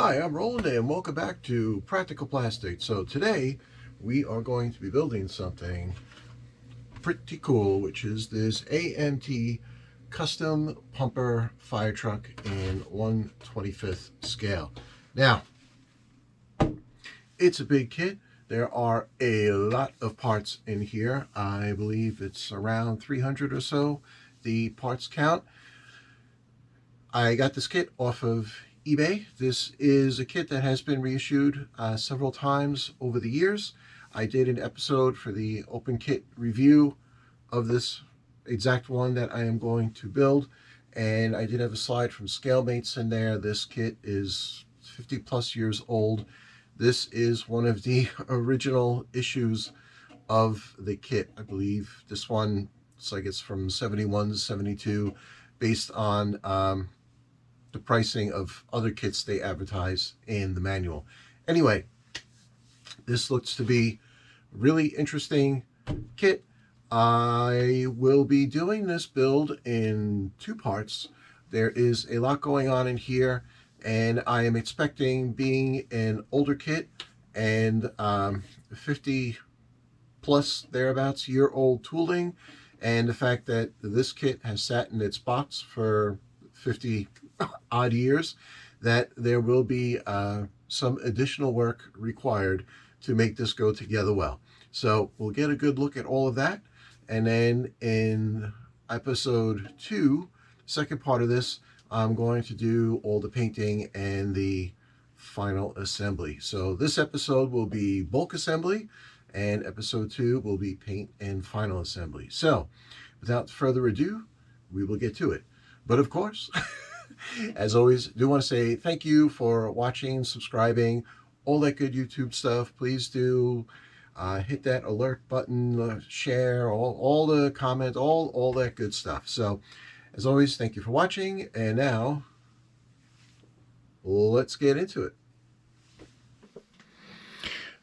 Hi, I'm Roland and welcome back to Practical Plastic. So today we are going to be building something pretty cool, which is this AMT custom pumper fire truck in 1/25th scale. Now, it's a big kit. There are a lot of parts in here. I believe it's around 300 or so, the parts count. I got this kit off of eBay. This is a kit that has been reissued several times over the years. I did an episode for the open kit review of this exact one that I am going to build, and I did have a slide from ScaleMates in there. This kit is 50 plus years old. This is one of the original issues of the kit. I believe this one, it's like it's from 71 to 72, based on the pricing of other kits they advertise in the manual. Anyway, this looks to be a really interesting kit. I will be doing this build in two parts. There is a lot going on in here, and I am expecting, being an older kit and 50 plus thereabouts year old tooling, and the fact that this kit has sat in its box for 50 odd years, that there will be some additional work required to make this go together well. So we'll get a good look at all of that, and then in episode 2, second part of this, I'm going to do all the painting and the final assembly. So this episode will be bulk assembly, and episode 2 will be paint and final assembly. So without further ado, we will get to it. But of course, as always, I do want to say thank you for watching, subscribing, all that good YouTube stuff. Please do hit that alert button, share, all the comments, all that good stuff. So, as always, thank you for watching. And now, let's get into it.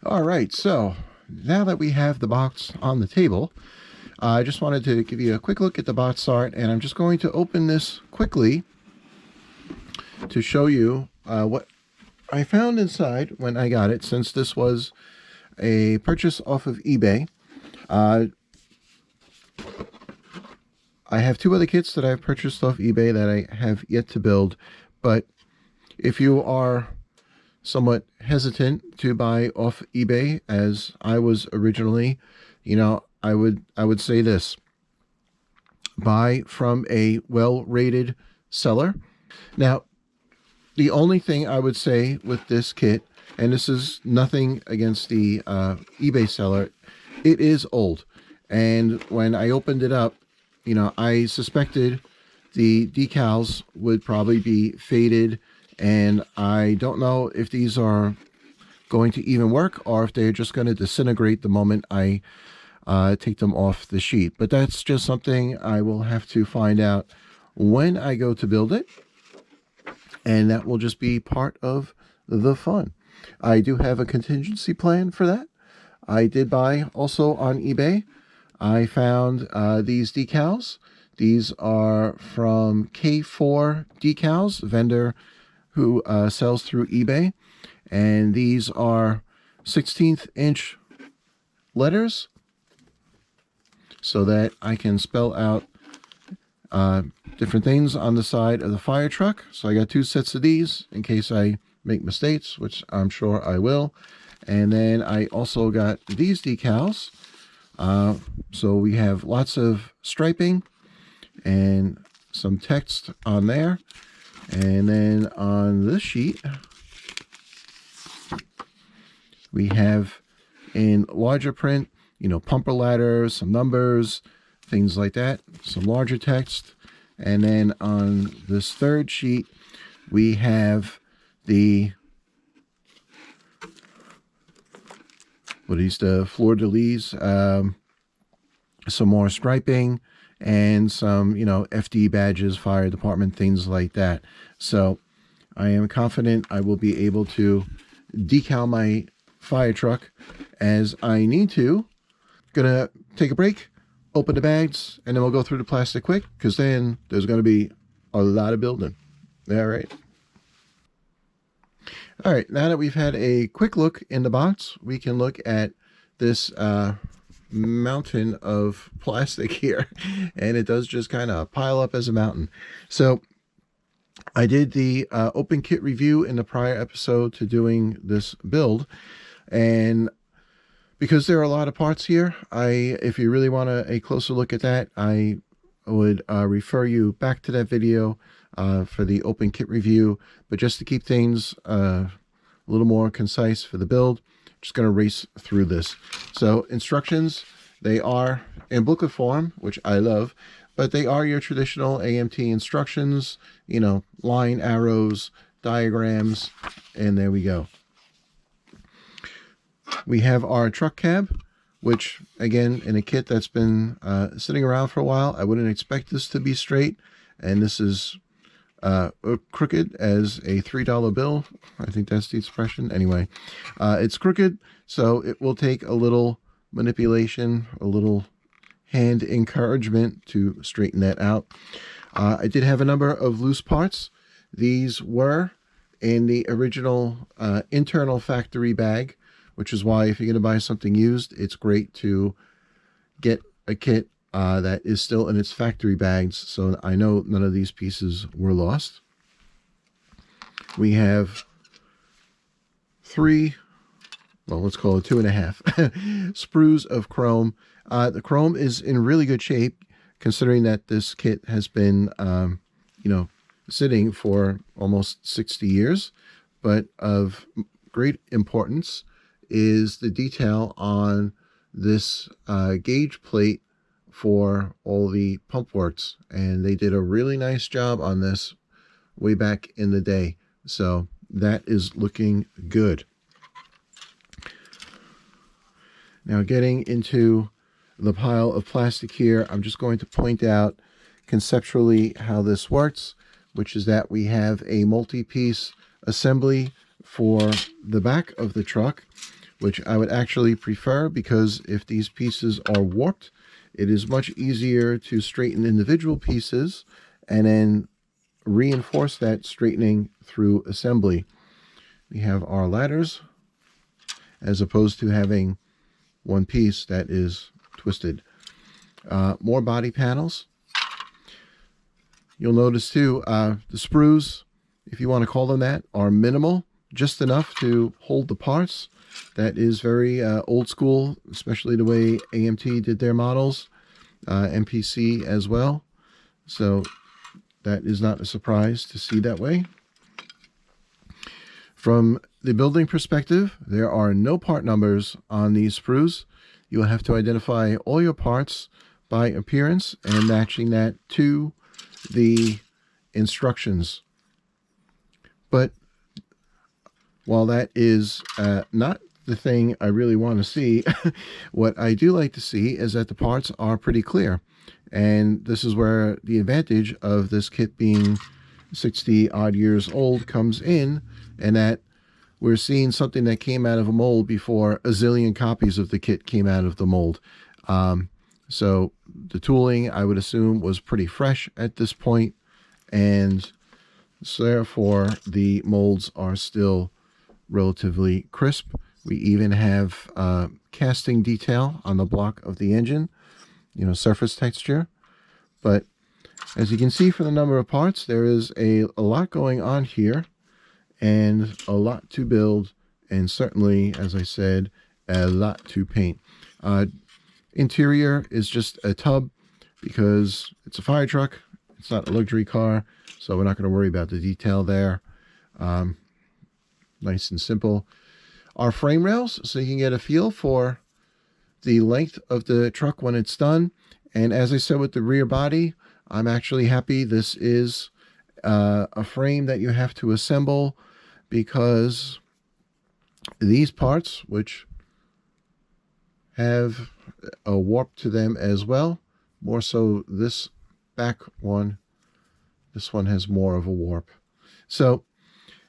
All right, so now that we have the box on the table, I just wanted to give you a quick look at the box art, and I'm just going to open this quickly to show you what I found inside when I got it, since this was a purchase off of eBay. I have two other kits that I've purchased off eBay that I have yet to build, but if you are somewhat hesitant to buy off eBay, as I was originally, I would say this: buy from a well-rated seller. Now, the only thing I would say with this kit, and this is nothing against the eBay seller, it is old. And when I opened it up, I suspected the decals would probably be faded, and I don't know if these are going to even work or if they're just going to disintegrate the moment I take them off the sheet. But that's just something I will have to find out when I go to build it, and that will just be part of the fun. I do have a contingency plan for that. I did buy also on eBay. I found these decals. These are from K4 Decals, vendor who sells through eBay, and these are 16th inch letters, so that I can spell out different things on the side of the fire truck. So I got two sets of these in case I make mistakes, which I'm sure I will. And then I also got these decals. So we have lots of striping and some text on there. And then on this sheet, we have in larger print, pumper ladders, some numbers, things like that, some larger text. And then on this third sheet, we have the fleur-de-lis, some more striping, and some, FD badges, fire department, things like that. So I am confident I will be able to decal my fire truck as I need to. Gonna take a break, open the bags, and then we'll go through the plastic quick, because then there's going to be a lot of building. All right. All right, now that we've had a quick look in the box, we can look at this mountain of plastic here, and it does just kind of pile up as a mountain. So I did the open kit review in the prior episode to doing this build, and because there are a lot of parts here, if you really want a closer look at that, I would refer you back to that video for the open kit review. But just to keep things a little more concise for the build, just going to race through this. So instructions, they are in booklet form, which I love, but they are your traditional AMT instructions, you know, line, arrows, diagrams, and there we go. We have our truck cab, which, again, in a kit that's been sitting around for a while, I wouldn't expect this to be straight, and this is crooked as a $3 bill. I think that's the expression. Anyway, it's crooked, so it will take a little manipulation, a little hand encouragement to straighten that out. I did have a number of loose parts. These were in the original internal factory bag, which is why if you're going to buy something used, it's great to get a kit that is still in its factory bags, so I know none of these pieces were lost. We have three, well, let's call it 2.5 sprues of chrome. The chrome is in really good shape, considering that this kit has been, you know, sitting for almost 60 years. But of great importance is the detail on this gauge plate for all the pump works, and they did a really nice job on this way back in the day, so that is looking good. Now, getting into the pile of plastic here, I'm just going to point out conceptually how this works, which is that we have a multi-piece assembly for the back of the truck, which I would actually prefer, because if these pieces are warped, it is much easier to straighten individual pieces and then reinforce that straightening through assembly. We have our ladders, as opposed to having one piece that is twisted. More body panels. You'll notice too, the sprues, if you want to call them that, are minimal, just enough to hold the parts. That is very old school, especially the way AMT did their models, MPC as well. So that is not a surprise to see that way. From the building perspective, there are no part numbers on these sprues. You'll have to identify all your parts by appearance and matching that to the instructions. But while that is not the thing I really want to see, what I do like to see is that the parts are pretty clear. And this is where the advantage of this kit being 60 odd years old comes in, and that we're seeing something that came out of a mold before a zillion copies of the kit came out of the mold. So the tooling, I would assume, was pretty fresh at this point, and so therefore the molds are still relatively crisp. We even have casting detail on the block of the engine, you know, surface texture. But as you can see from the number of parts, there is a lot going on here and a lot to build, and certainly, as I said, a lot to paint. Interior is just a tub because it's a fire truck. It's not a luxury car, so we're not going to worry about the detail there. Nice and simple. Our frame rails, so you can get a feel for the length of the truck when it's done. And as I said with the rear body, I'm actually happy this is a frame that you have to assemble, because these parts, which have a warp to them as well, more so this back one, this one has more of a warp. So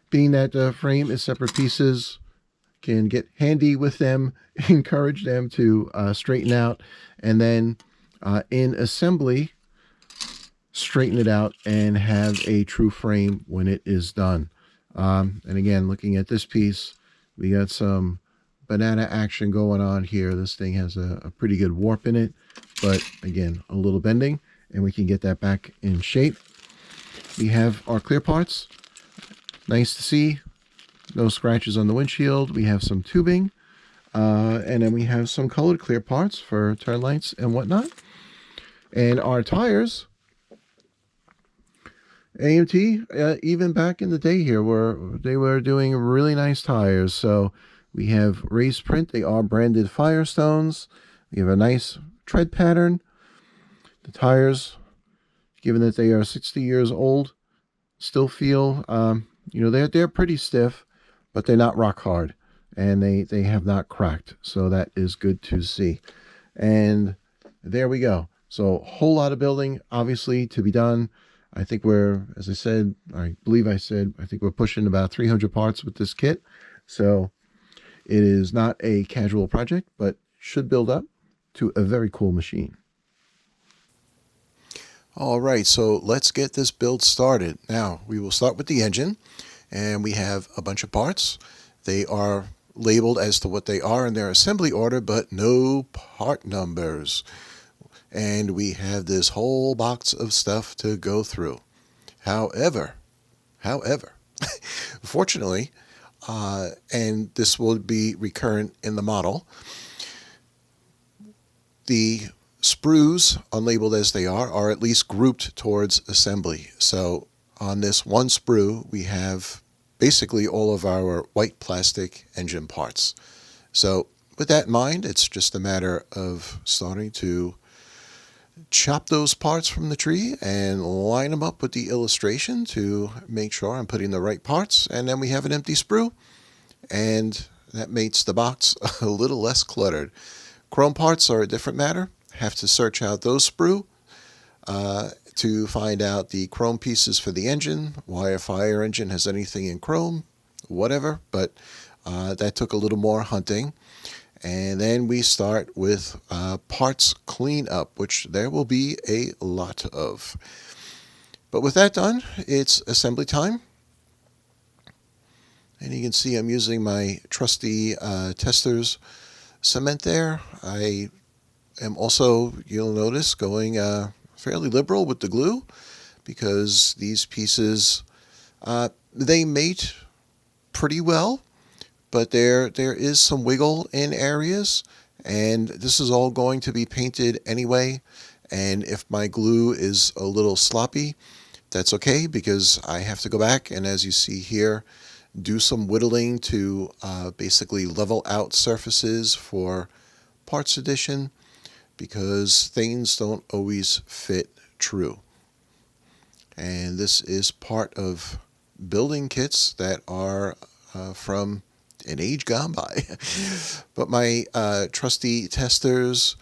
being that the frame is separate pieces, can get handy with them, encourage them to straighten out, and then in assembly, straighten it out and have a true frame when it is done. And again, looking at this piece, we got some banana action going on here. This thing has a pretty good warp in it, but again, a little bending, and we can get that back in shape. We have our clear parts. Nice to see. No scratches on the windshield. We have some tubing. And then we have some colored clear parts for turn lights and whatnot. And our tires, AMT, even back in the day here, they were doing really nice tires. So we have raised print. They are branded Firestones. We have a nice tread pattern. The tires, given that they are 60 years old, still feel, they're pretty stiff, but they're not rock hard. And they have not cracked. So that is good to see. And there we go. So a whole lot of building, obviously, to be done. I think as I said, I think we're pushing about 300 parts with this kit. So it is not a casual project, but should build up to a very cool machine. All right, so let's get this build started. Now, we will start with the engine, and we have a bunch of parts. They are labeled as to what they are in their assembly order, but no part numbers. And we have this whole box of stuff to go through. However, fortunately, and this will be recurrent in the model, the sprues, unlabeled as they are at least grouped towards assembly. So on this one sprue, we have basically all of our white plastic engine parts. So with that in mind, it's just a matter of starting to chop those parts from the tree and line them up with the illustration to make sure I'm putting the right parts. And then we have an empty sprue, and that makes the box a little less cluttered. Chrome parts are a different matter. Have to search out those sprue to find out the chrome pieces for the engine, why a fire engine has anything in chrome, whatever, but that took a little more hunting. And then we start with parts cleanup, which there will be a lot of. But with that done, it's assembly time. And you can see I'm using my trusty Testors cement there. I am also, you'll notice, going fairly liberal with the glue, because these pieces, they mate pretty well, but there is some wiggle in areas, and this is all going to be painted anyway. And if my glue is a little sloppy, that's okay, because I have to go back and, as you see here, do some whittling to basically level out surfaces for parts addition, because things don't always fit true. And this is part of building kits that are from an age gone by. But my trusty Testors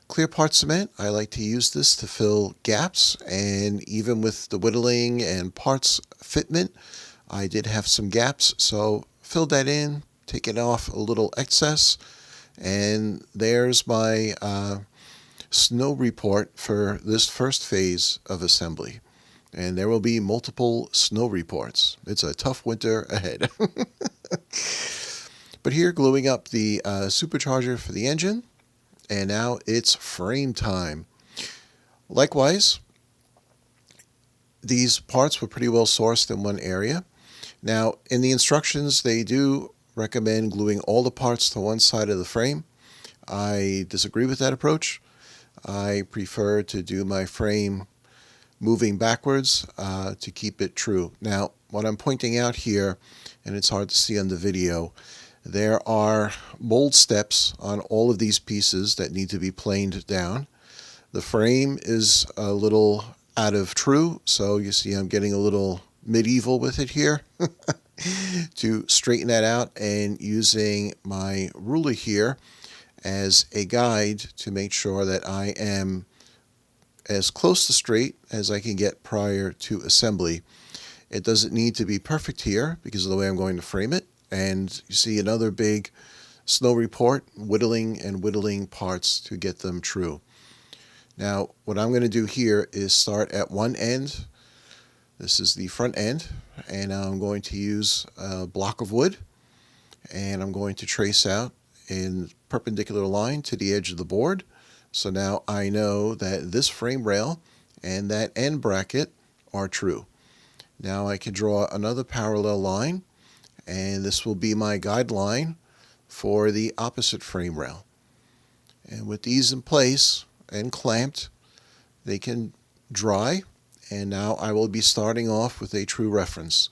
clear part cement, I like to use this to fill gaps, and even with the whittling and parts fitment, I did have some gaps, so filled that in, taken off a little excess, and there's my snow report for this first phase of assembly. And there will be multiple snow reports. It's a tough winter ahead. But here, gluing up the supercharger for the engine, and now it's frame time. Likewise, these parts were pretty well sourced in one area. Now, in the instructions, they do recommend gluing all the parts to one side of the frame. I disagree with that approach. I prefer to do my frame moving backwards to keep it true. Now, what I'm pointing out here, and it's hard to see on the video, there are mold steps on all of these pieces that need to be planed down. The frame is a little out of true, so you see I'm getting a little medieval with it here to straighten that out, and using my ruler here as a guide to make sure that I am as close to straight as I can get prior to assembly. It doesn't need to be perfect here because of the way I'm going to frame it. And you see another big snow report, whittling and whittling parts to get them true. Now, what I'm going to do here is start at one end, This is the front end, and now I'm going to use a block of wood, and I'm going to trace out a perpendicular line to the edge of the board. So now I know that this frame rail and that end bracket are true. Now I can draw another parallel line, and this will be my guideline for the opposite frame rail. And with these in place and clamped, they can dry, and now I will be starting off with a true reference.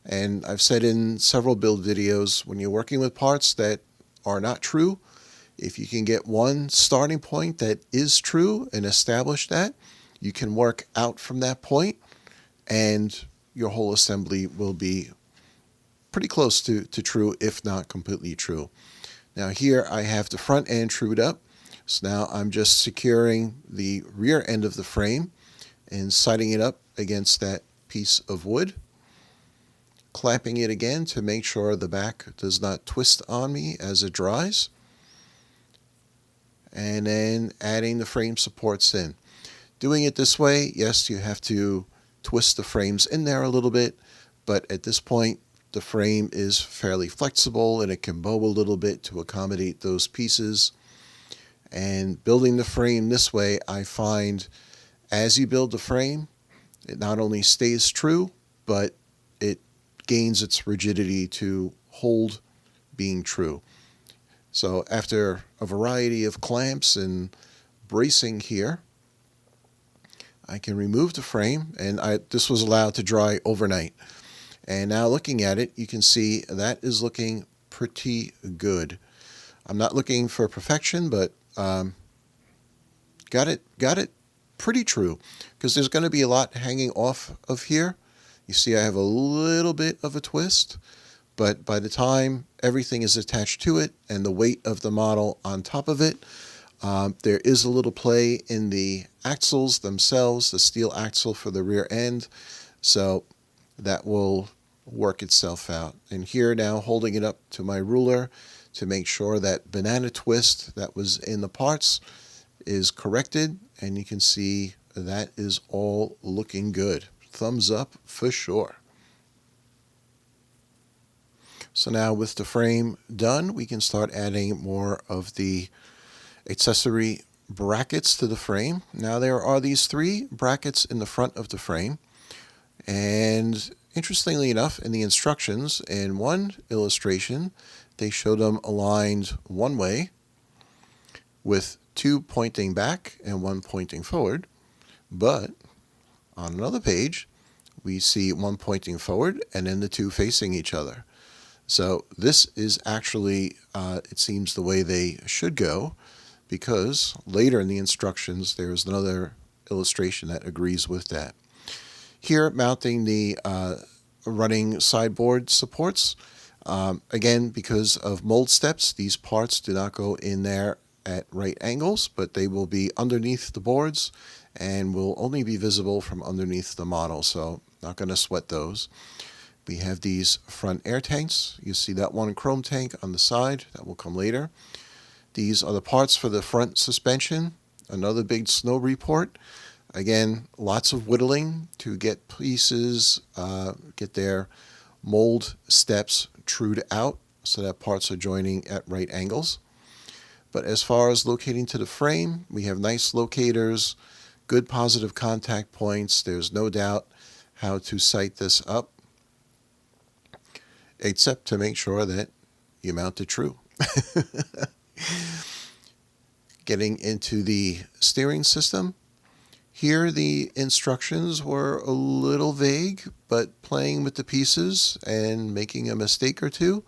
And I've said in several build videos, when you're working with parts that are not true, if you can get one starting point that is true and establish that, you can work out from that point, and your whole assembly will be pretty close to true, if not completely true. Now here I have the front end trued up, so now I'm just securing the rear end of the frame and sighting it up against that piece of wood, clamping it again to make sure the back does not twist on me as it dries, and then adding the frame supports in. Doing it this way, yes, you have to twist the frames in there a little bit, but at this point the frame is fairly flexible and it can bow a little bit to accommodate those pieces. And building the frame this way, I find as you build the frame, it not only stays true, but it gains its rigidity to hold being true. So after a variety of clamps and bracing here, I can remove the frame, and this was allowed to dry overnight. And now looking at it, you can see that is looking pretty good. I'm not looking for perfection, but got it pretty true, because there's going to be a lot hanging off of here. You see I have a little bit of a twist, but by the time everything is attached to it and the weight of the model on top of it, there is a little play in the axles themselves, the steel axle for the rear end, so that will work itself out. And here now, holding it up to my ruler to make sure that banana twist that was in the parts is corrected, and you can see that is all looking good. Thumbs up for sure. So now with the frame done, we can start adding more of the accessory brackets to the frame. Now there are these 3 brackets in the front of the frame, and interestingly enough, in the instructions, in one illustration, they show them aligned one way with 2 pointing back and 1 pointing forward, but on another page, we see 1 pointing forward and then the 2 facing each other. So this is actually, it seems, the way they should go, because later in the instructions, there's another illustration that agrees with that. Here, mounting the running sideboard supports. Again, because of mold steps, these parts do not go in there at right angles, but they will be underneath the boards and will only be visible from underneath the model, so not going to sweat those. We have these front air tanks. You see that one chrome tank on the side, that will come later. These are the parts for the front suspension, another big snow report. Again, lots of whittling to get pieces, get their mold steps trued out so that parts are joining at right angles. But as far as locating to the frame, we have nice locators, good positive contact points. There's no doubt how to sight this up, except to make sure that you mount it true. Getting into the steering system. Here the instructions were a little vague, but playing with the pieces and making a mistake or two,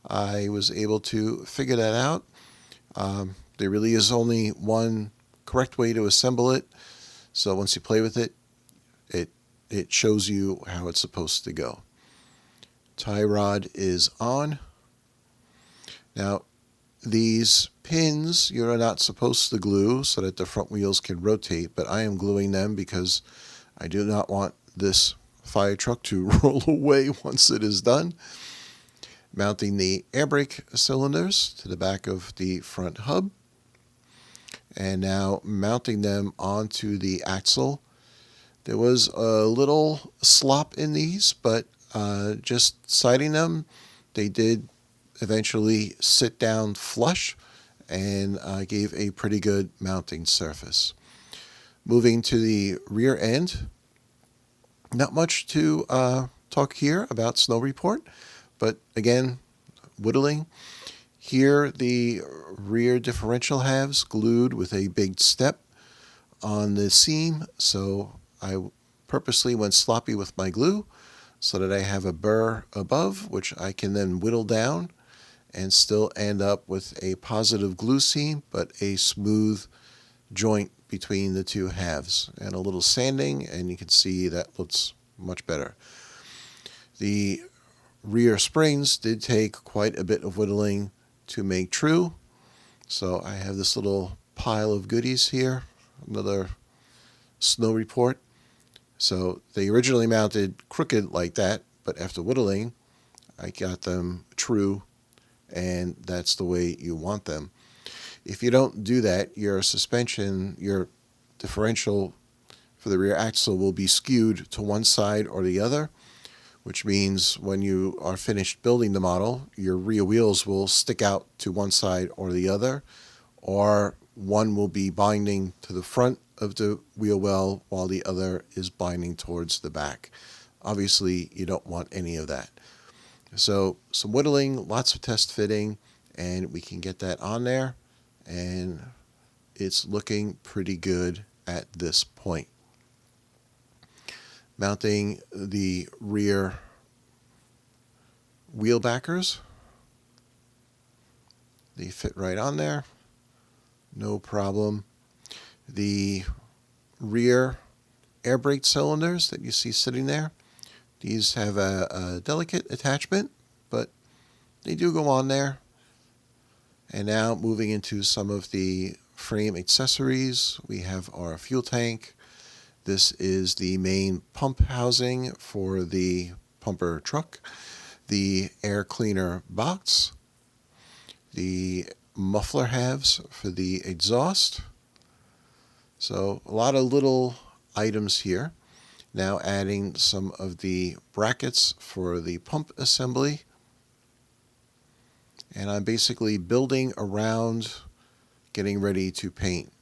I was able to figure that out. There really is only one correct way to assemble it, so once you play with it, it shows you how it's supposed to go. Tie rod is on. Now, these pins you're not supposed to glue so that the front wheels can rotate, but I am gluing them because I do not want this fire truck to roll away once it is done. Mounting the air brake cylinders to the back of the front hub, and now mounting them onto the axle There was a little slop in these, but just sighting them, they did eventually sit down flush and gave a pretty good mounting surface. Moving to the rear end, not much to talk here about snow report, but again, whittling. Here, the rear differential halves glued with a big step on the seam, so I purposely went sloppy with my glue so that I have a burr above, which I can then whittle down and still end up with a positive glue seam, but a smooth joint between the two halves. And a little sanding, and you can see that looks much better. The rear springs did take quite a bit of whittling to make true. So I have this little pile of goodies here, another snow report. So they originally mounted crooked like that, but after whittling, I got them true, and that's the way you want them. If you don't do that, your suspension, your differential for the rear axle will be skewed to one side or the other, which means when you are finished building the model, your rear wheels will stick out to one side or the other, or one will be binding to the front of the wheel well while the other is binding towards the back. Obviously, you don't want any of that. So some whittling, lots of test fitting, and we can get that on there, and it's looking pretty good at this point. Mounting the rear wheel backers. They fit right on there. No problem. The rear air brake cylinders that you see sitting there, these have a delicate attachment, but they do go on there. And now moving into some of the frame accessories, we have our fuel tank. This is the main pump housing for the pumper truck, the air cleaner box, the muffler halves for the exhaust. So a lot of little items here. Now adding some of the brackets for the pump assembly. And I'm basically building around getting ready to paint.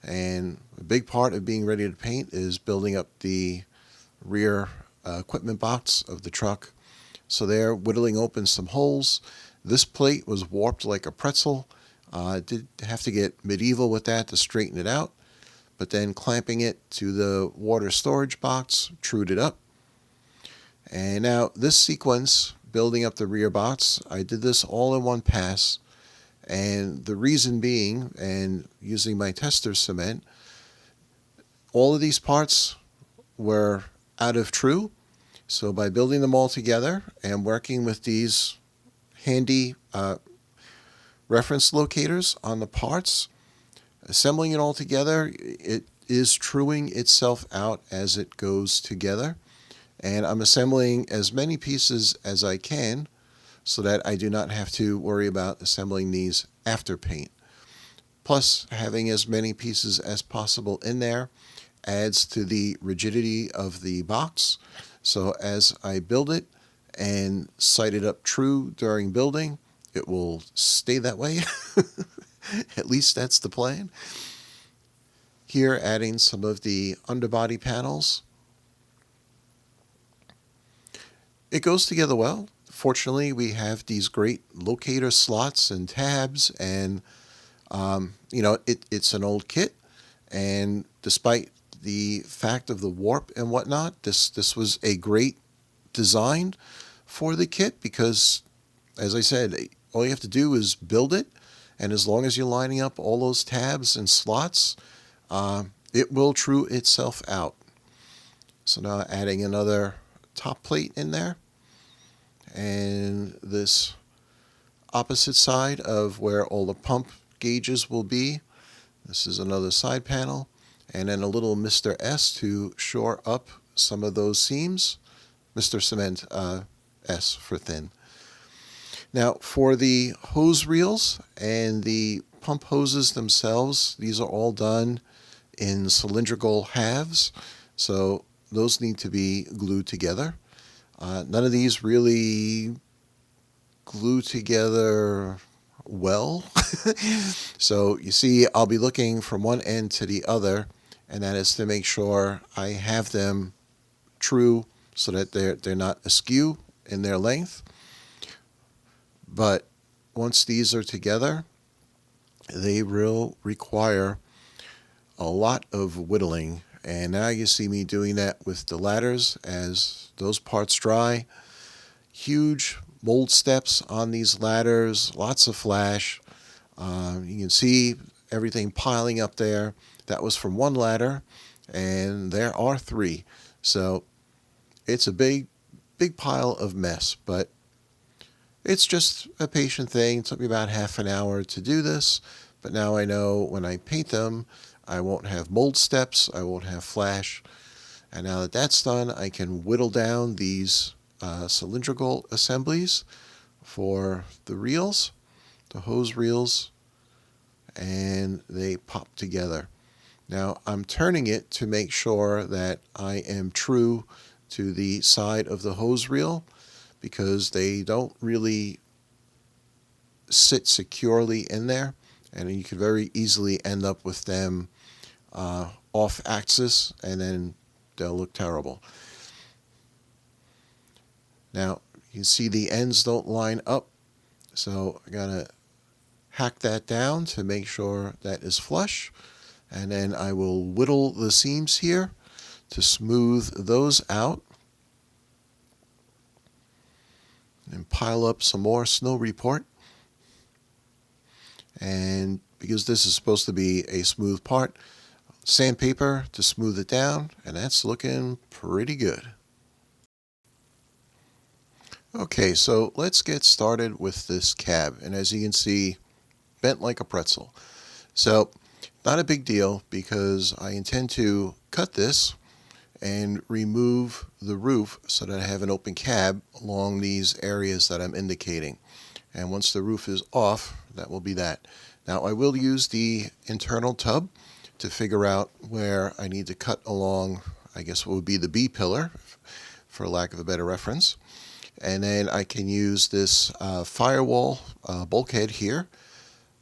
And a big part of being ready to paint is building up the rear equipment box of the truck. So there, whittling open some holes. This plate was warped like a pretzel. I did have to get medieval with that to straighten it out, but then clamping it to the water storage box, trued it up. And now this sequence, building up the rear box, I did this all in one pass. And the reason being, and using my tester cement, all of these parts were out of true. So by building them all together and working with these handy reference locators on the parts, assembling it all together, it is truing itself out as it goes together. And I'm assembling as many pieces as I can so that I do not have to worry about assembling these after paint. Plus, having as many pieces as possible in there adds to the rigidity of the box. So as I build it and sight it up true during building, it will stay that way. At least that's the plan. Here, adding some of the underbody panels. It goes together well. Fortunately, we have these great locator slots and tabs, and it's an old kit. And despite the fact of the warp and whatnot, this was a great design for the kit because, as I said, all you have to do is build it, and as long as you're lining up all those tabs and slots, it will true itself out. So now adding another top plate in there. And this opposite side of where all the pump gauges will be. This is another side panel. And then a little Mr. S to shore up some of those seams. Mr. Cement S for thin. Now for the hose reels and the pump hoses themselves, these are all done in cylindrical halves. So those need to be glued together. None of these really glue together well. So you see, I'll be looking from one end to the other, and that is to make sure I have them true so that they're not askew in their length. But once these are together, they will require a lot of whittling. And now you see me doing that with the ladders as those parts dry. Huge mold steps on these ladders, lots of flash. You can see everything piling up there. That was from one ladder, and there are three. So it's a big pile of mess, but it's just a patient thing. It took me about half an hour to do this, but now I know when I paint them, I won't have mold steps, I won't have flash. And now that that's done, I can whittle down these cylindrical assemblies for the reels, the hose reels, and they pop together. Now I'm turning it to make sure that I am true to the side of the hose reel, because they don't really sit securely in there, and you could very easily end up with them off axis, and then they'll look terrible. Now you can see the ends don't line up, so I gotta hack that down to make sure that is flush, and then I will whittle the seams here to smooth those out and pile up some more snow report. And because this is supposed to be a smooth part, sandpaper to smooth it down, and that's looking pretty good. Okay, so let's get started with this cab, and as you can see, bent like a pretzel. So not a big deal, because I intend to cut this and remove the roof so that I have an open cab along these areas that I'm indicating. And once the roof is off, that will be that. Now I will use the internal tub to figure out where I need to cut along, I guess what would be the B pillar, for lack of a better reference. And then I can use this firewall bulkhead here.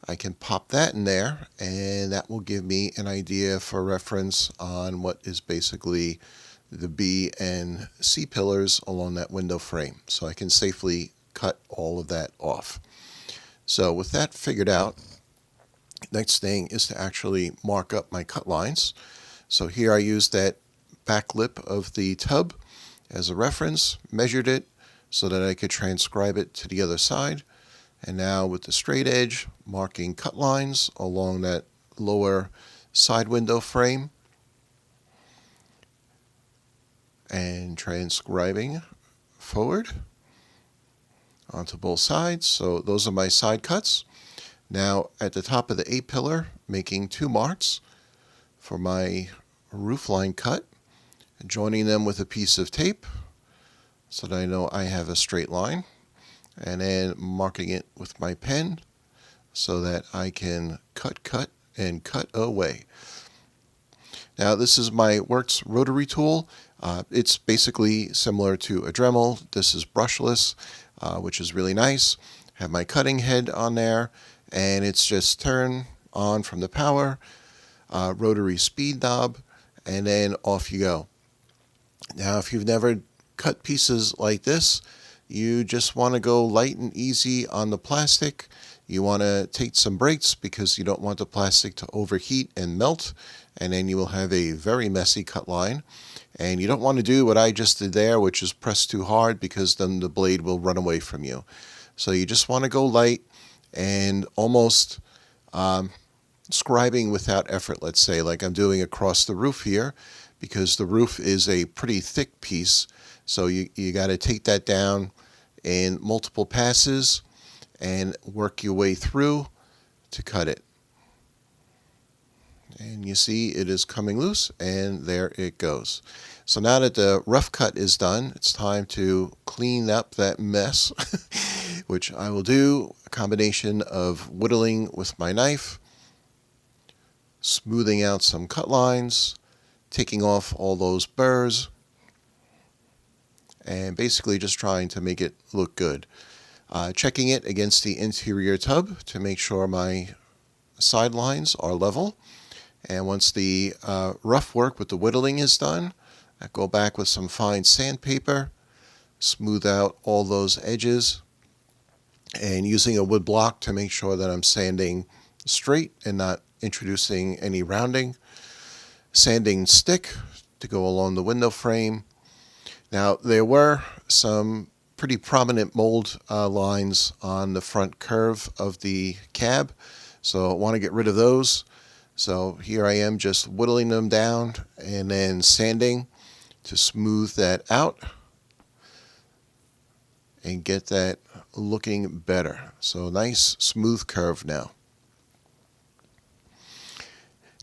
I can pop that in there, and that will give me an idea for reference on what is basically the B and C pillars along that window frame. So I can safely cut all of that off. So with that figured out, next thing is to actually mark up my cut lines. So here I used that back lip of the tub as a reference, measured it so that I could transcribe it to the other side. And now with the straight edge, marking cut lines along that lower side window frame and transcribing forward onto both sides. So those are my side cuts. Now at the top of the A pillar, making two marks for my roofline cut, joining them with a piece of tape so that I know I have a straight line, and then marking it with my pen so that I can cut, and cut away. Now this is my Works rotary tool. It's basically similar to a Dremel. This is brushless, which is really nice. Have my cutting head on there, and it's just turn on from the power, rotary speed knob, and then off you go. Now if you've never cut pieces like this, you just want to go light and easy on the plastic. You want to take some breaks because you don't want the plastic to overheat and melt, and then you will have a very messy cut line. And you don't want to do what I just did there, which is press too hard, because then the blade will run away from you. So you just want to go light and almost scribing without effort, let's say, like I'm doing across the roof here, because the roof is a pretty thick piece. So you got to take that down in multiple passes and work your way through to cut it. And you see it is coming loose, and there it goes. So now that the rough cut is done, it's time to clean up that mess, which I will do a combination of whittling with my knife, smoothing out some cut lines, taking off all those burrs and basically just trying to make it look good. Checking it against the interior tub to make sure my sidelines are level. And once the rough work with the whittling is done, I go back with some fine sandpaper, smooth out all those edges, and using a wood block to make sure that I'm sanding straight and not introducing any rounding. Sanding stick to go along the window frame. Now, there were some pretty prominent mold lines on the front curve of the cab, so I want to get rid of those. So here I am just whittling them down and then sanding to smooth that out and get that looking better. So nice smooth curve now.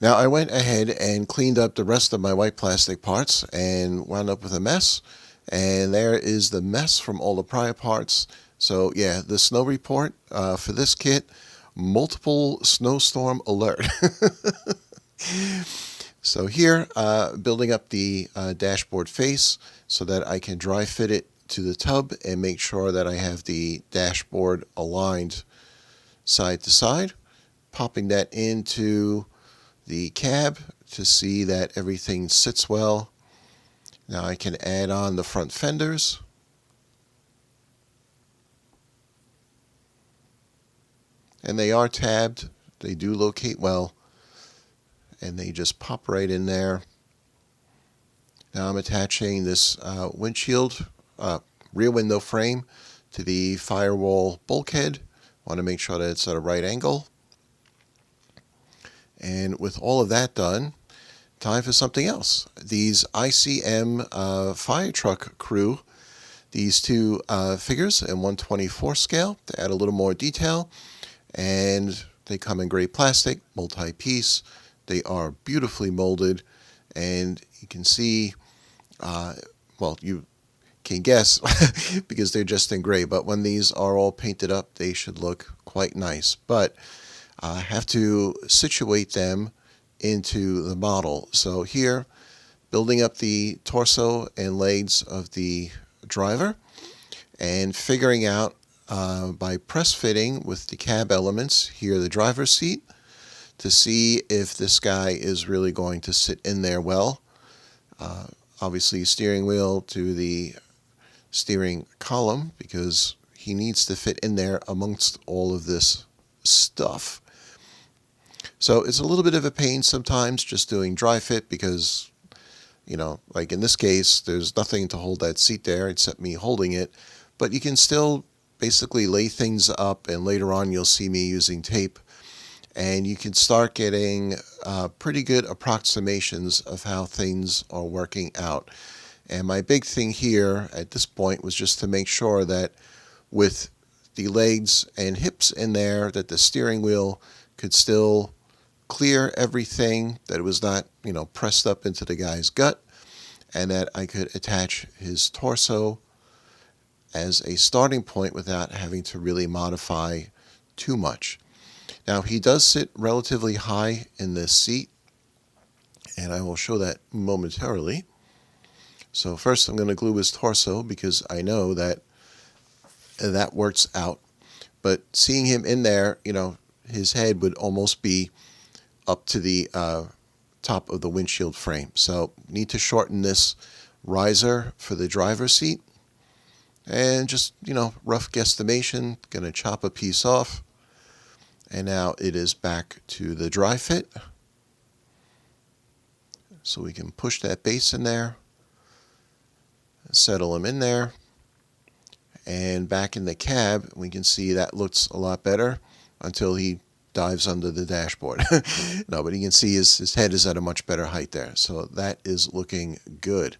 Now I went ahead and cleaned up the rest of my white plastic parts and wound up with a mess. And there is the mess from all the prior parts. So yeah, the snow report for this kit, multiple snowstorm alert. So here, building up the dashboard face so that I can dry fit it to the tub and make sure that I have the dashboard aligned side to side. Popping that into the cab to see that everything sits well. Now I can add on the front fenders. And they are tabbed. They do locate well. And they just pop right in there. Now I'm attaching this windshield, rear window frame to the firewall bulkhead. Want to make sure that it's at a right angle. And with all of that done, time for something else. These ICM fire truck crew, these two figures in 1/24 scale to add a little more detail. And they come in great plastic, multi-piece. They are beautifully molded. And you can see, well, you can guess because they're just in gray. But when these are all painted up, they should look quite nice. But I have to situate them into the model. So here, building up the torso and legs of the driver and figuring out by press fitting with the cab elements, here the driver's seat, to see if this guy is really going to sit in there well. Obviously steering wheel to the steering column because he needs to fit in there amongst all of this stuff. So it's a little bit of a pain sometimes just doing dry fit because, you know, like in this case, there's nothing to hold that seat there except me holding it. But you can still basically lay things up, and later on you'll see me using tape. And you can start getting pretty good approximations of how things are working out. And my big thing here at this point was just to make sure that with the legs and hips in there, that the steering wheel could still clear everything, that it was not, you know, pressed up into the guy's gut, and that I could attach his torso as a starting point without having to really modify too much. Now he does sit relatively high in this seat, and I will show that momentarily. So first I'm going to glue his torso because I know that that works out. But seeing him in there, you know, his head would almost be up to the top of the windshield frame. So need to shorten this riser for the driver's seat. And just, you know, rough guesstimation, going to chop a piece off. And now it is back to the dry fit. So we can push that base in there, settle him in there. And back in the cab, we can see that looks a lot better until he dives under the dashboard. No, but you can see his head is at a much better height there. So that is looking good.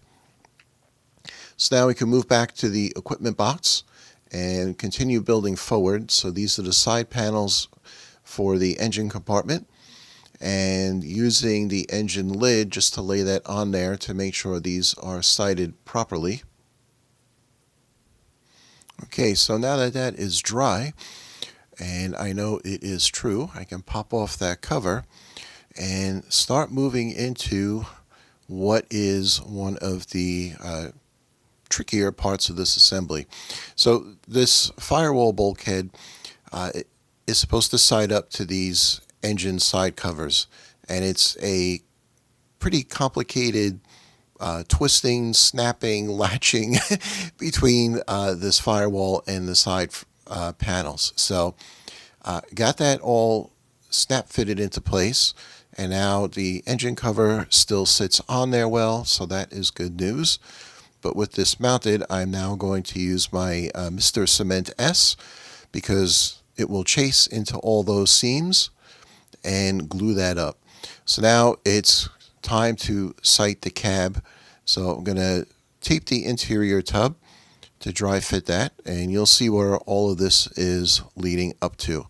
So now we can move back to the equipment box and continue building forward. So these are the side panels for the engine compartment, and using the engine lid just to lay that on there to make sure these are sighted properly. Okay, so now that that is dry, and I know it is true, I can pop off that cover and start moving into what is one of the trickier parts of this assembly. So this firewall bulkhead is supposed to side up to these engine side covers, and it's a pretty complicated twisting, snapping, latching between this firewall and the side panels. So got that all snap fitted into place, and now the engine cover still sits on there well, so that is good news. But with this mounted, I'm now going to use my Mr. Cement S, because it will chase into all those seams and glue that up. So now it's time to sight the cab. So I'm going to tape the interior tub to dry fit that, and you'll see where all of this is leading up to.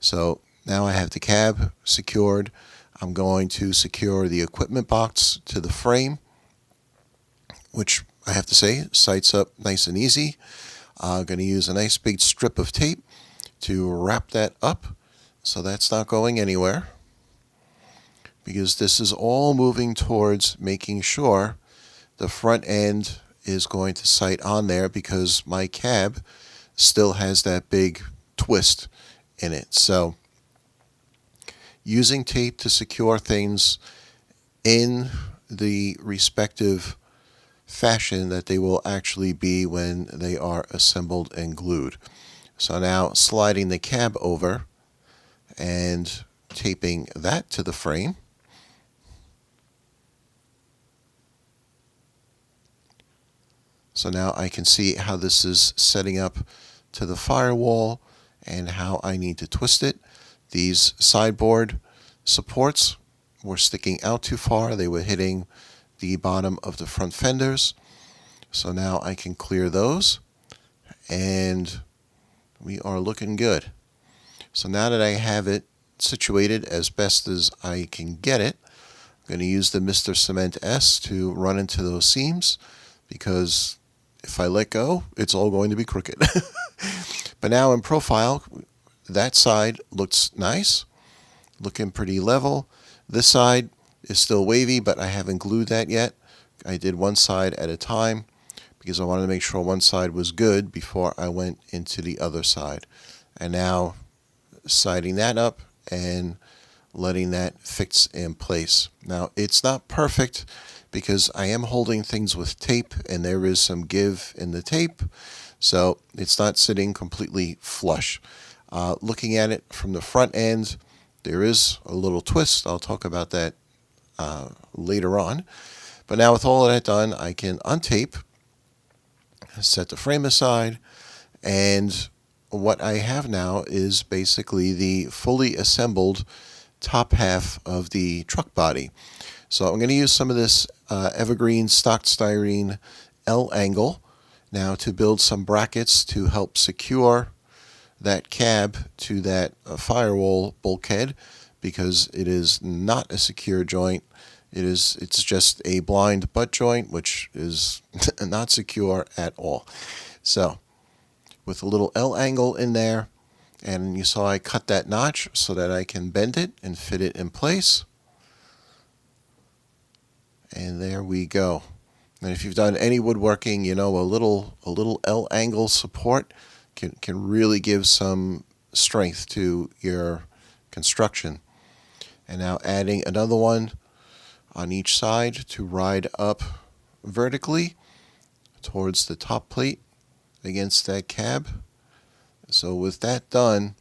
So now I have the cab secured. I'm going to secure the equipment box to the frame, which I have to say sights up nice and easy. I'm going to use a nice big strip of tape to wrap that up so that's not going anywhere, because this is all moving towards making sure the front end is going to sight on there, because my cab still has that big twist in it. So using tape to secure things in the respective fashion that they will actually be when they are assembled and glued. So now sliding the cab over and taping that to the frame. So now I can see how this is setting up to the firewall and how I need to twist it. These sideboard supports were sticking out too far. They were hitting the bottom of the front fenders. So now I can clear those, and we are looking good. So now that I have it situated as best as I can get it, I'm going to use the Mr. Cement S to run into those seams, because if I let go, it's all going to be crooked. But now in profile, that side looks nice, looking pretty level. This side is still wavy, but I haven't glued that yet. I did one side at a time because I wanted to make sure one side was good before I went into the other side. And now siding that up and letting that fix in place. Now it's not perfect because I am holding things with tape, and there is some give in the tape, so it's not sitting completely flush. Looking at it from the front end, there is a little twist. I'll talk about that later on. But now with all of that done, I can untape, set the frame aside, and what I have now is basically the fully assembled top half of the truck body. So I'm going to use some of this evergreen stock styrene L angle now to build some brackets to help secure that cab to that firewall bulkhead, because it is not a secure joint. It's just a blind butt joint, which is not secure at all. So with a little L angle in there, and you saw I cut that notch so that I can bend it and fit it in place. And there we go. And if you've done any woodworking, you know a little L angle support can really give some strength to your construction. And now adding another one on each side to ride up vertically towards the top plate against that cab. So with that done,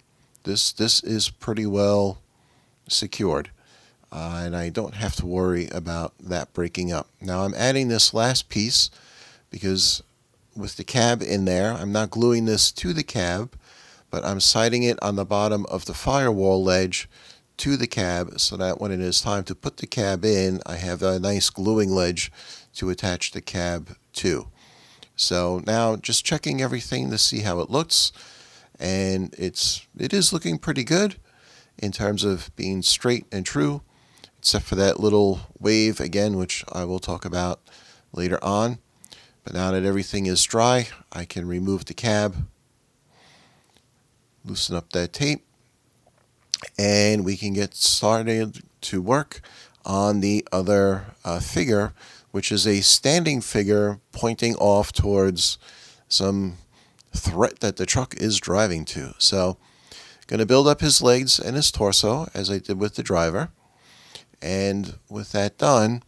this is pretty well secured. And I don't have to worry about that breaking up. Now I'm adding this last piece because with the cab in there, I'm not gluing this to the cab, but I'm sighting it on the bottom of the firewall ledge to the cab, so that when it is time to put the cab in, I have a nice gluing ledge to attach the cab to. So now just checking everything to see how it looks, and it is looking pretty good in terms of being straight and true, except for that little wave again, which I will talk about later on. But now that everything is dry, I can remove the cab, loosen up that tape, and we can get started to work on the other figure, which is a standing figure pointing off towards some threat that the truck is driving to. So going to build up his legs and his torso as I did with the driver. And with that done,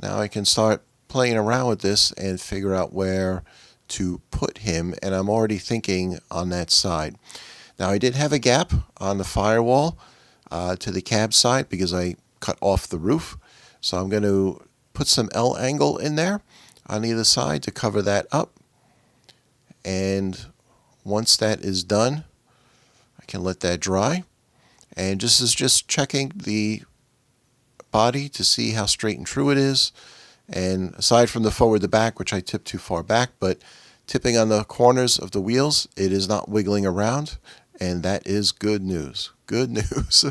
now I can start playing around with this and figure out where to put him. And I'm already thinking on that side. Now I did have a gap on the firewall to the cab side because I cut off the roof. So I'm going to put some L angle in there on either side to cover that up. And once that is done, I can let that dry. And this is just checking the body to see how straight and true it is. And aside from the forward to back, which I tipped too far back, but tipping on the corners of the wheels, it is not wiggling around. And that is good news. Good news.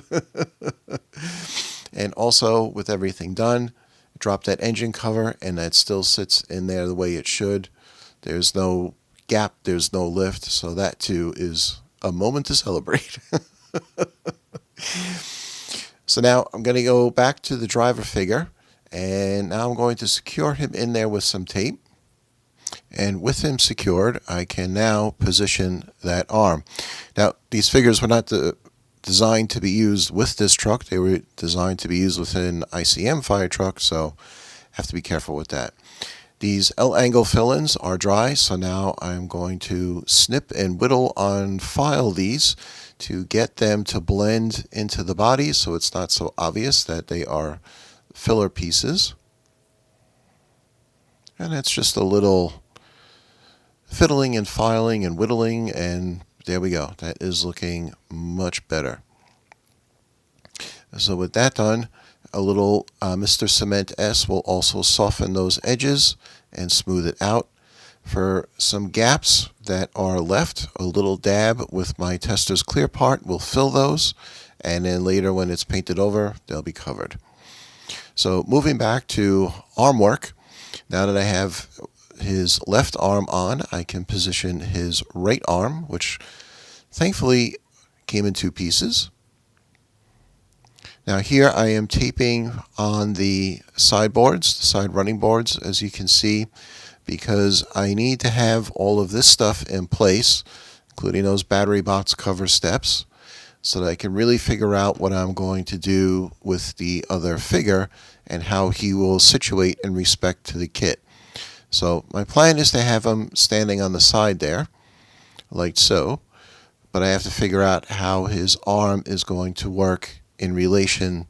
And also, with everything done, drop that engine cover, and that still sits in there the way it should. There's no gap, there's no lift, so that too is a moment to celebrate. So now I'm going to go back to the driver figure, and now I'm going to secure him in there with some tape. And with him secured, I can now position that arm. Now, these figures were not designed to be used with this truck. They were designed to be used with an ICM fire truck, so have to be careful with that. These L-angle fill-ins are dry, so now I'm going to snip and whittle on file these to get them to blend into the body so it's not so obvious that they are filler pieces. And it's just a little fiddling and filing and whittling, and there we go. That is looking much better. So with that done, a little Mr. Cement S will also soften those edges and smooth it out. For some gaps that are left, a little dab with my Tester's Clear part will fill those, and then later when it's painted over, they'll be covered. So moving back to arm work, now that I have his left arm on, I can position his right arm, which thankfully came in two pieces. Now here I am taping on the sideboards, the side running boards, as you can see, because I need to have all of this stuff in place, including those battery box cover steps, so that I can really figure out what I'm going to do with the other figure and how he will situate in respect to the kit. So my plan is to have him standing on the side there, like so, but I have to figure out how his arm is going to work in relation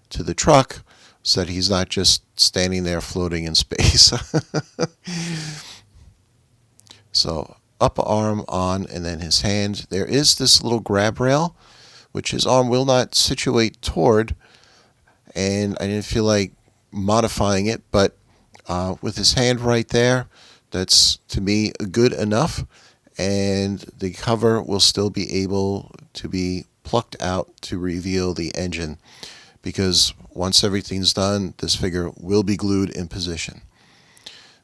to the truck so that he's not just standing there floating in space. So upper arm on, and then his hand. There is this little grab rail, which his arm will not situate toward, and I didn't feel like modifying it, but with his hand right there, that's to me good enough, and the cover will still be able to be plucked out to reveal the engine, because once everything's done, this figure will be glued in position.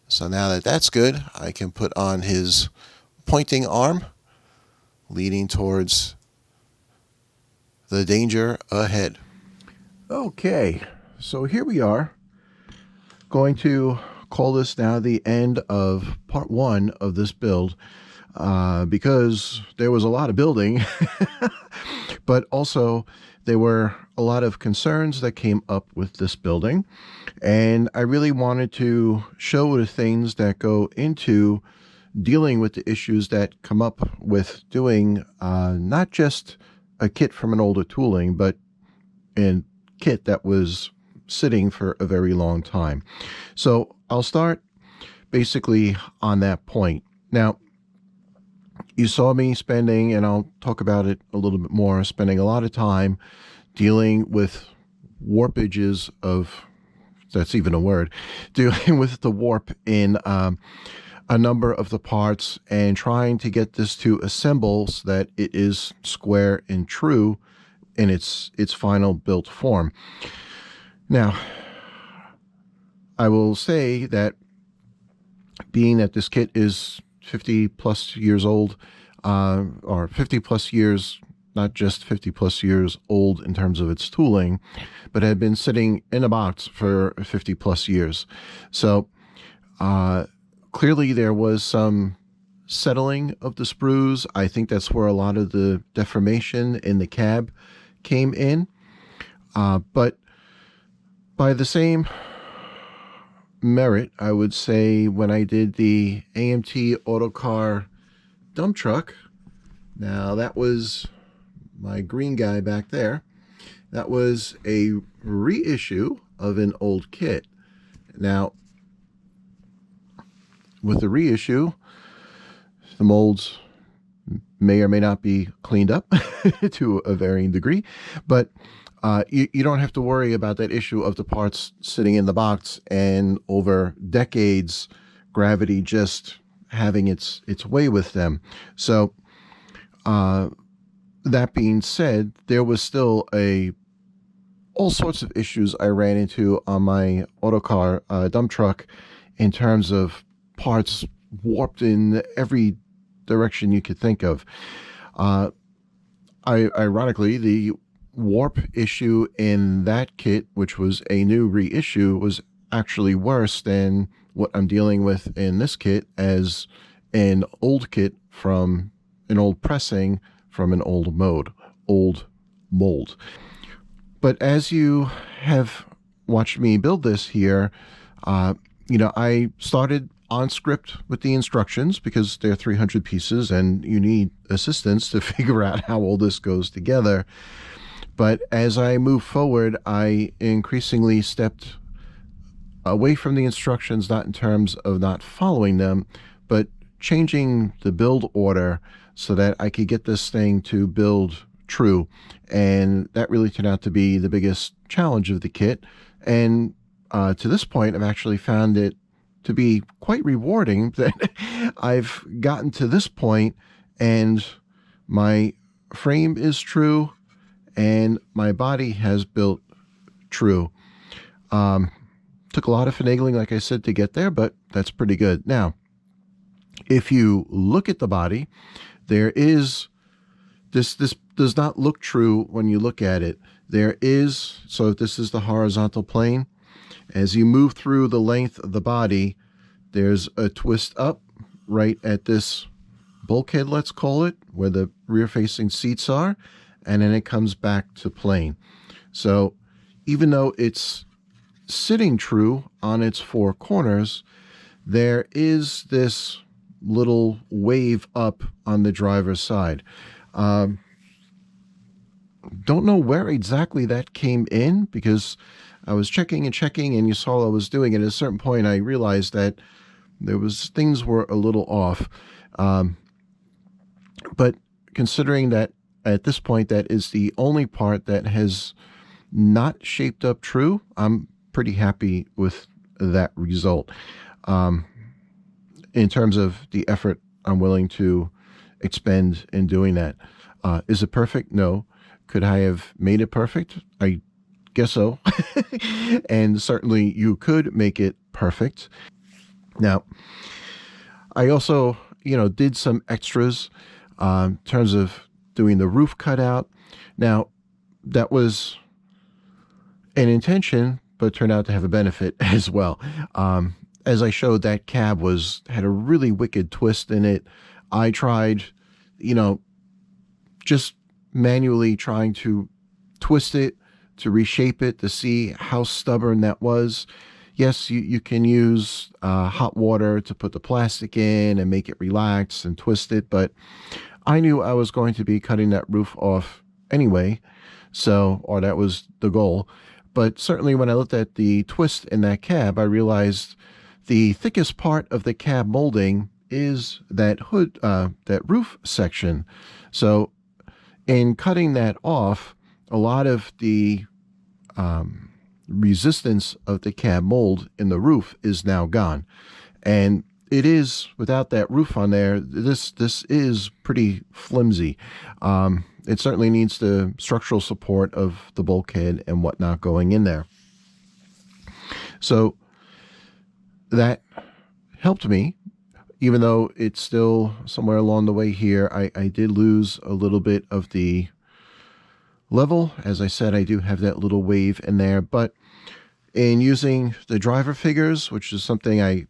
So now that that's good, I can put on his pointing arm, leading towards the danger ahead. Okay, so here we are. Going to call this now the end of part one of this build, because there was a lot of building, but also there were a lot of concerns that came up with this building, and I really wanted to show the things that go into dealing with the issues that come up with doing not just a kit from an older tooling, but a kit that was sitting for a very long time. So I'll start basically on that point. Now, you saw me spending, and I'll talk about it a little bit more, spending a lot of time dealing with warpages of, that's even a word, dealing with the warp in a number of the parts and trying to get this to assemble so that it is square and true in its final built form. Now, I will say that being that this kit is 50 plus years old, or 50 plus years not just 50 plus years old in terms of its tooling, but had been sitting in a box for 50 plus years. So clearly there was some settling of the sprues. I think that's where a lot of the deformation in the cab came in. But by the same merit, I would say when I did the AMT Autocar dump truck, now that was my green guy back there, that was a reissue of an old kit. Now, with the reissue, the molds may or may not be cleaned up to a varying degree, but you don't have to worry about that issue of the parts sitting in the box and over decades, gravity just having its way with them. So that being said, there was still all sorts of issues I ran into on my Autocar dump truck in terms of parts warped in every direction you could think of. Ironically, the warp issue in that kit, which was a new reissue, was actually worse than what I'm dealing with in this kit as an old kit from an old pressing from an old mold. But as you have watched me build this here, I started on script with the instructions because they're 300 pieces and you need assistance to figure out how all this goes together. But as I move forward, I increasingly stepped away from the instructions, not in terms of not following them, but changing the build order so that I could get this thing to build true. And that really turned out to be the biggest challenge of the kit. And to this point, I've actually found it to be quite rewarding that I've gotten to this point and my frame is true and my body has built true. Took a lot of finagling, like I said, to get there, but that's pretty good. Now, if you look at the body, there is this does not look true when you look at it. So if this is the horizontal plane, as you move through the length of the body, there's a twist up right at this bulkhead, let's call it, where the rear-facing seats are, and then it comes back to plane. So even though it's sitting true on its four corners, there is this little wave up on the driver's side. Don't know where exactly that came in because I was checking and you saw I was doing it. At a certain point, I realized that things were a little off. But considering that at this point, that is the only part that has not shaped up true, I'm pretty happy with that result. In terms of the effort I'm willing to expend in doing that. Is it perfect? No. Could I have made it perfect? I guess so. And certainly you could make it perfect. Now, I also, did some extras in terms of doing the roof cutout. Now, that was an intention, but turned out to have a benefit as well. As I showed, that cab had a really wicked twist in it. I tried, just manually trying to twist it, to reshape it, to see how stubborn that was. Yes, you can use hot water to put the plastic in and make it relax and twist it, but I knew I was going to be cutting that roof off anyway, or that was the goal. But certainly when I looked at the twist in that cab, I realized the thickest part of the cab molding is that hood, that roof section. So in cutting that off, a lot of the resistance of the cab mold in the roof is now gone. And it is, without that roof on there, this is pretty flimsy. It certainly needs the structural support of the bulkhead and whatnot going in there. So that helped me, even though it's still somewhere along the way here, I did lose a little bit of the level. As I said, I do have that little wave in there, but in using the driver figures, which is something I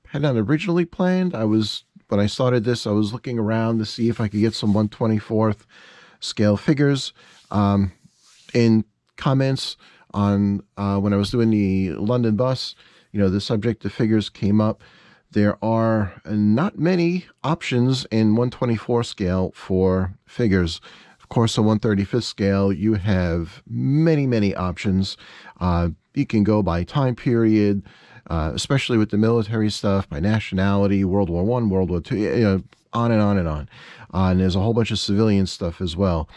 had not originally planned, when I started this, I was looking around to see if I could get some 1/24th scale figures. In comments on when I was doing the London bus, the subject of figures came up. There are not many options in 1/24 scale for figures. Of course, on 1/35 scale, you have many, many options. You can go by time period, especially with the military stuff, by nationality, World War I, World War II, on and on and on. And there's a whole bunch of civilian stuff as well.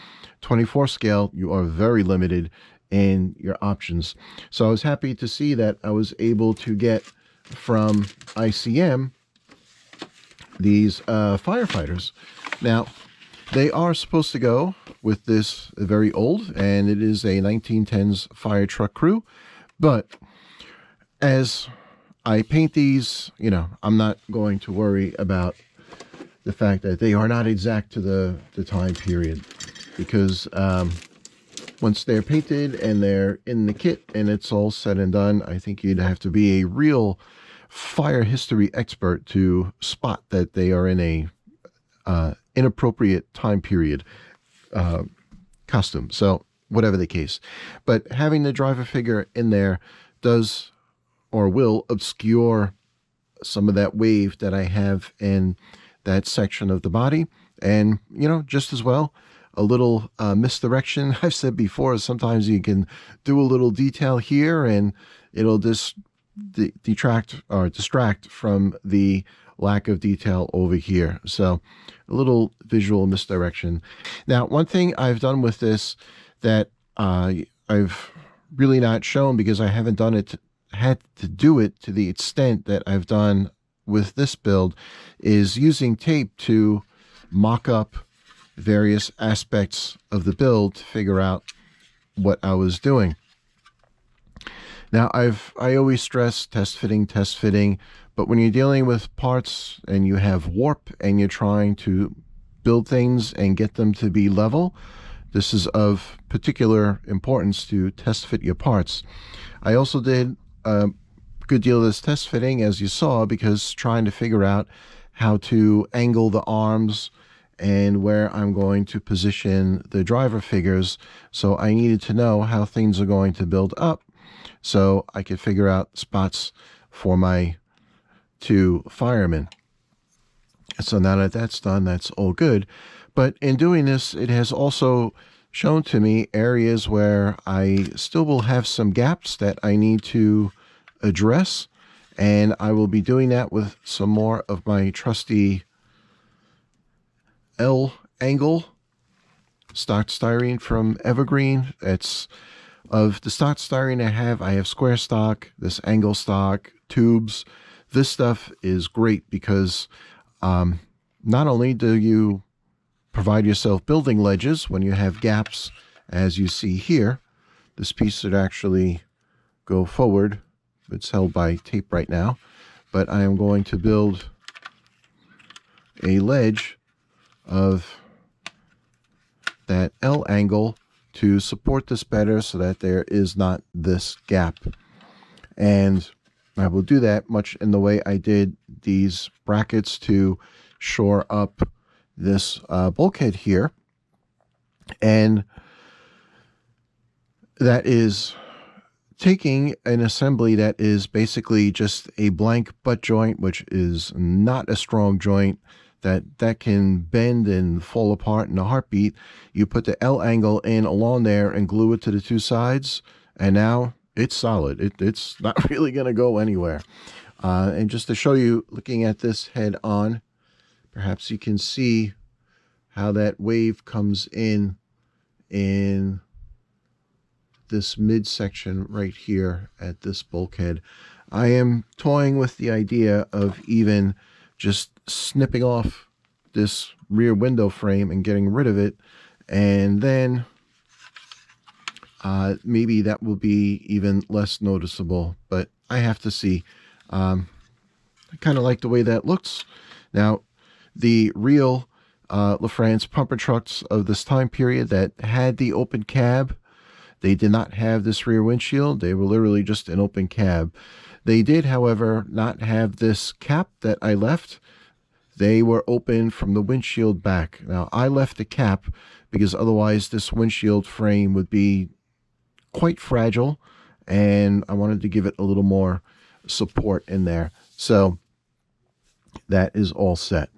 24 scale, you are very limited in your options. So I was happy to see that I was able to get from ICM these firefighters. Now, they are supposed to go with this very old, and it is a 1910s fire truck crew. But as I paint these, I'm not going to worry about the fact that they are not exact to the time period, because once they're painted and they're in the kit and it's all said and done, I think you'd have to be a real fire history expert to spot that they are in a inappropriate time period costume. So whatever the case, but having the driver figure in there does or will obscure some of that wave that I have in that section of the body. And, just as well, a little misdirection. I've said before, sometimes you can do a little detail here and it'll just detract or distract from the lack of detail over here. So a little visual misdirection. Now, one thing I've done with this that I've really not shown, because I haven't had to do it to the extent that I've done with this build, is using tape to mock up various aspects of the build to figure out what I was doing. Now, I always stress test fitting, but when you're dealing with parts and you have warp and you're trying to build things and get them to be level, this is of particular importance to test fit your parts. I also did a good deal of this test fitting, as you saw, because trying to figure out how to angle the arms and where I'm going to position the driver figures. So I needed to know how things are going to build up so I could figure out spots for my two firemen. So now that that's done, that's all good. But in doing this, it has also shown to me areas where I still will have some gaps that I need to address. And I will be doing that with some more of my trusty L angle stock styrene from Evergreen. It's of the stock styrene I have square stock, this angle stock, tubes. This stuff is great because not only do you provide yourself building ledges when you have gaps, as you see here, this piece should actually go forward. It's held by tape right now, but I am going to build a ledge of that L angle to support this better so that there is not this gap. And I will do that much in the way I did these brackets to shore up this bulkhead here. And that is taking an assembly that is basically just a blank butt joint, which is not a strong joint, that can bend and fall apart in a heartbeat. You put the L angle in along there and glue it to the two sides, and now it's solid. It's not really going to go anywhere. And just to show you, looking at this head on, perhaps you can see how that wave comes in this midsection right here at this bulkhead. I am toying with the idea of even just snipping off this rear window frame and getting rid of it, and then maybe that will be even less noticeable, but I have to see. I kind of like the way that looks. Now, the real LaFrance pumper trucks of this time period that had the open cab. They did not have this rear windshield. They were literally just an open cab. They did, however, not have this cap that I left. They were open from the windshield back. Now, I left the cap because otherwise this windshield frame would be quite fragile, and I wanted to give it a little more support in there. So that is all set.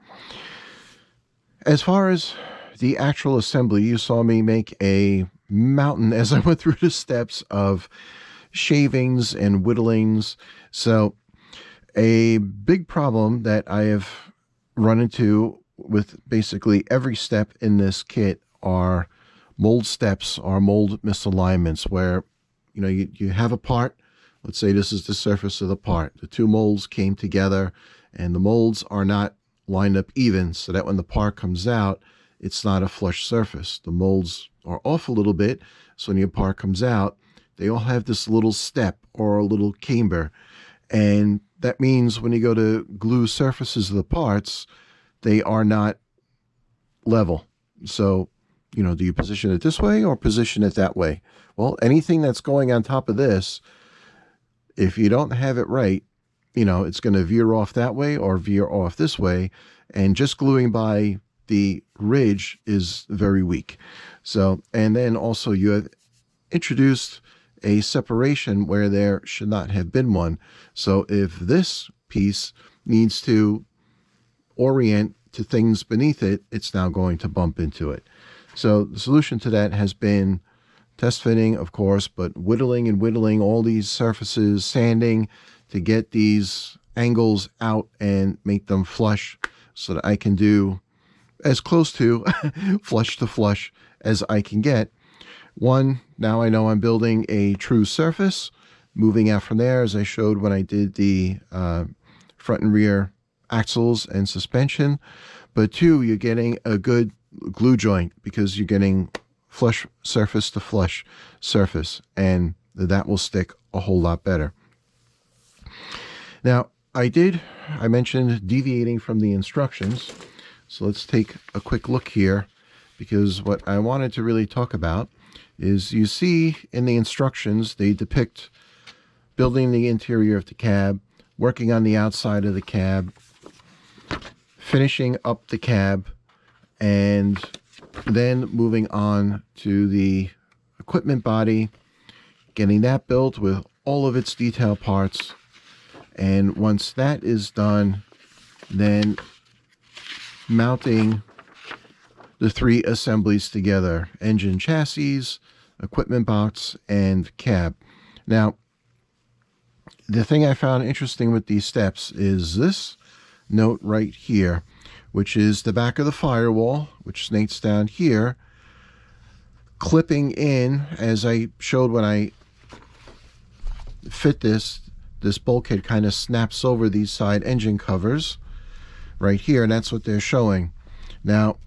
As far as the actual assembly, you saw me make a mountain as I went through the steps of shavings and whittlings. So a big problem that I have run into with basically every step in this kit are mold steps or mold misalignments, where you have a part. Let's say this is the surface of the part. The two molds came together and the molds are not lined up even, so that when the part comes out, it's not a flush surface. The molds are off a little bit, so when your part comes out, they all have this little step or a little camber. And that means when you go to glue surfaces of the parts, they are not level. So, do you position it this way or position it that way? Well, anything that's going on top of this, if you don't have it right, it's going to veer off that way or veer off this way. And just gluing by the ridge is very weak. So, and then also you have introduced a separation where there should not have been one. So if this piece needs to orient to things beneath it, it's now going to bump into it. So the solution to that has been test fitting, of course, but whittling and whittling all these surfaces, sanding to get these angles out and make them flush so that I can do as close to flush to flush as I can get. Now I know I'm building a true surface. Moving out from there, as I showed when I did the front and rear axles and suspension. But two, you're getting a good glue joint because you're getting flush surface to flush surface, and that will stick a whole lot better. Now, I mentioned deviating from the instructions. So let's take a quick look here, because what I wanted to really talk about is, you see in the instructions, they depict building the interior of the cab, working on the outside of the cab, finishing up the cab, and then moving on to the equipment body, getting that built with all of its detail parts. And once that is done, then mounting the three assemblies together: engine, chassis, equipment box, and cab. Now, the thing I found interesting with these steps is this note right here, which is the back of the firewall, which snates down here, clipping in, as I showed when I fit this bulkhead kind of snaps over these side engine covers right here, and that's what they're showing. Now,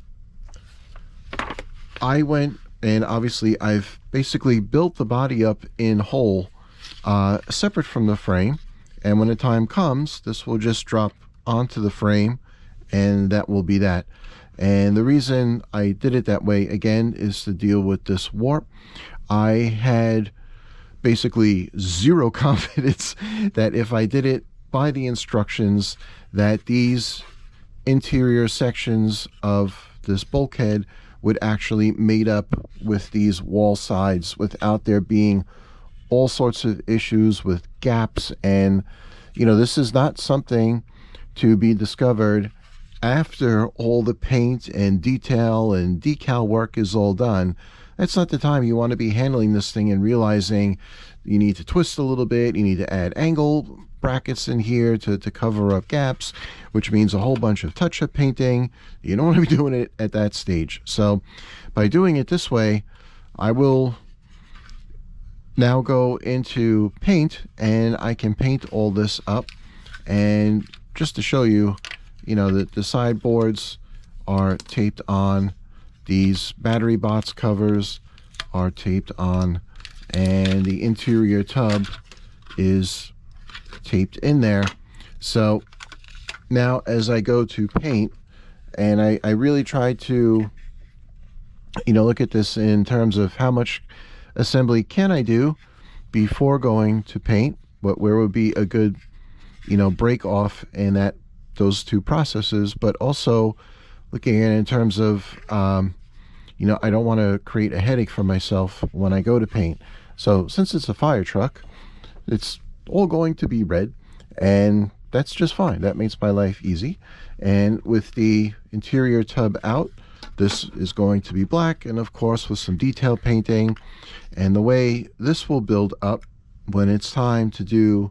I went and obviously I've basically built the body up in whole, separate from the frame, and when the time comes, this will just drop onto the frame, and that will be that. And the reason I did it that way, again, is to deal with this warp. I had basically zero confidence that if I did it by the instructions, that these interior sections of this bulkhead would actually mate up with these wall sides without there being all sorts of issues with gaps. And this is not something to be discovered after all the paint and detail and decal work is all done. That's not the time you want to be handling this thing and realizing you need to twist a little bit, you need to add angle brackets in here to cover up gaps, which means a whole bunch of touch-up painting. You don't want to be doing it at that stage. So by doing it this way, I will now go into paint, and I can paint all this up. And just to show you, that the sideboards are taped on, these battery box covers are taped on, and the interior tub is taped in there. So now as I go to paint, And I really tried to, look at this in terms of how much assembly can I do before going to paint, where would be a good, break off in those two processes, but also looking at it in terms of, I don't want to create a headache for myself when I go to paint. So since it's a fire truck, it's all going to be red, and that's just fine. That makes my life easy. And with the interior tub out, this is going to be black, and of course with some detail painting. And the way this will build up, when it's time to do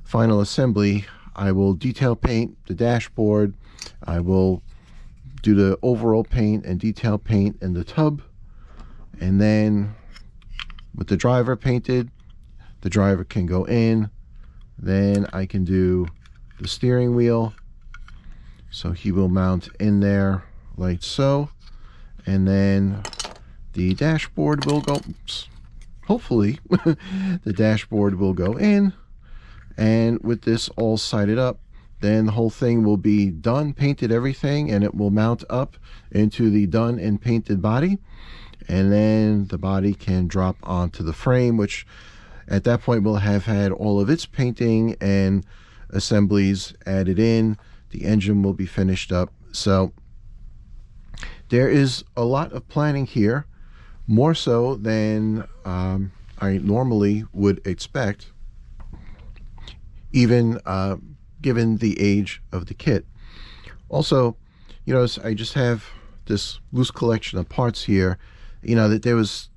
final assembly, I will detail paint the dashboard. I will do the overall paint and detail paint in the tub, and then with the driver painted, the driver can go in. Then I can do the steering wheel, so he will mount in there like so, and then the dashboard will go, hopefully the dashboard will go in. And with this all sided up, then the whole thing will be done, painted everything, and it will mount up into the done and painted body. And then the body can drop onto the frame, which at that point will have had all of its painting and assemblies added in. The engine will be finished up. So there is a lot of planning here, more so than I normally would expect, even given the age of the kit. Also, I just have this loose collection of parts here, that there was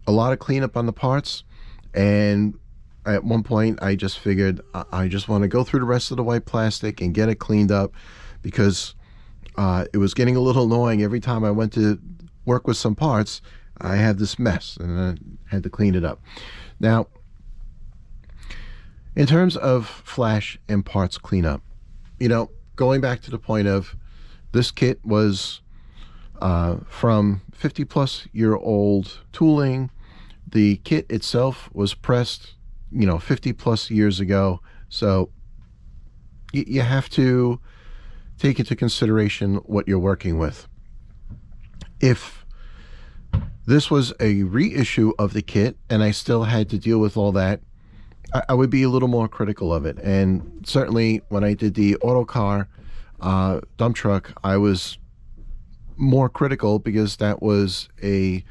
a lot of cleanup on the parts, and at one point I just figured I just want to go through the rest of the white plastic and get it cleaned up, because it was getting a little annoying. Every time I went to work with some parts, I had this mess and I had to clean it up. Now, in terms of flash and parts cleanup, going back to the point of this kit was from 50-plus-year-old tooling. The kit itself was pressed, 50-plus years ago. So you have to take into consideration what you're working with. If this was a reissue of the kit and I still had to deal with all that, I would be a little more critical of it. And certainly when I did the Autocar dump truck, I was more critical because that was a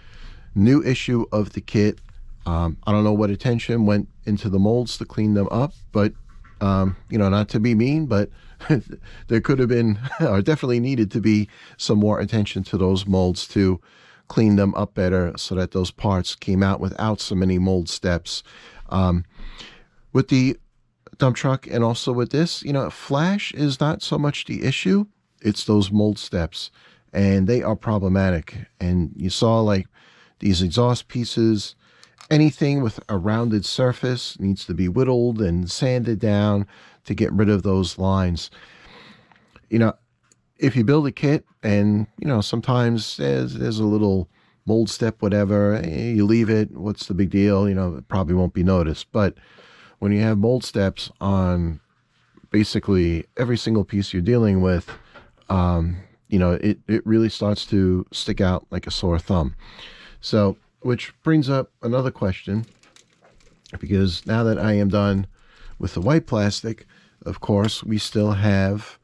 new issue of the kit. I don't know what attention went into the molds to clean them up, but not to be mean, but there could have been, or definitely needed to be, some more attention to those molds to clean them up better so that those parts came out without so many mold steps. With the dump truck and also with this, flash is not so much the issue. It's those mold steps, and they are problematic. And you saw like these exhaust pieces, anything with a rounded surface needs to be whittled and sanded down to get rid of those lines. If you build a kit and, sometimes there's a little mold step, whatever, you leave it, what's the big deal? It probably won't be noticed. But when you have mold steps on basically every single piece you're dealing with, it really starts to stick out like a sore thumb. So, which brings up another question, because now that I am done with the white plastic, of course, we still have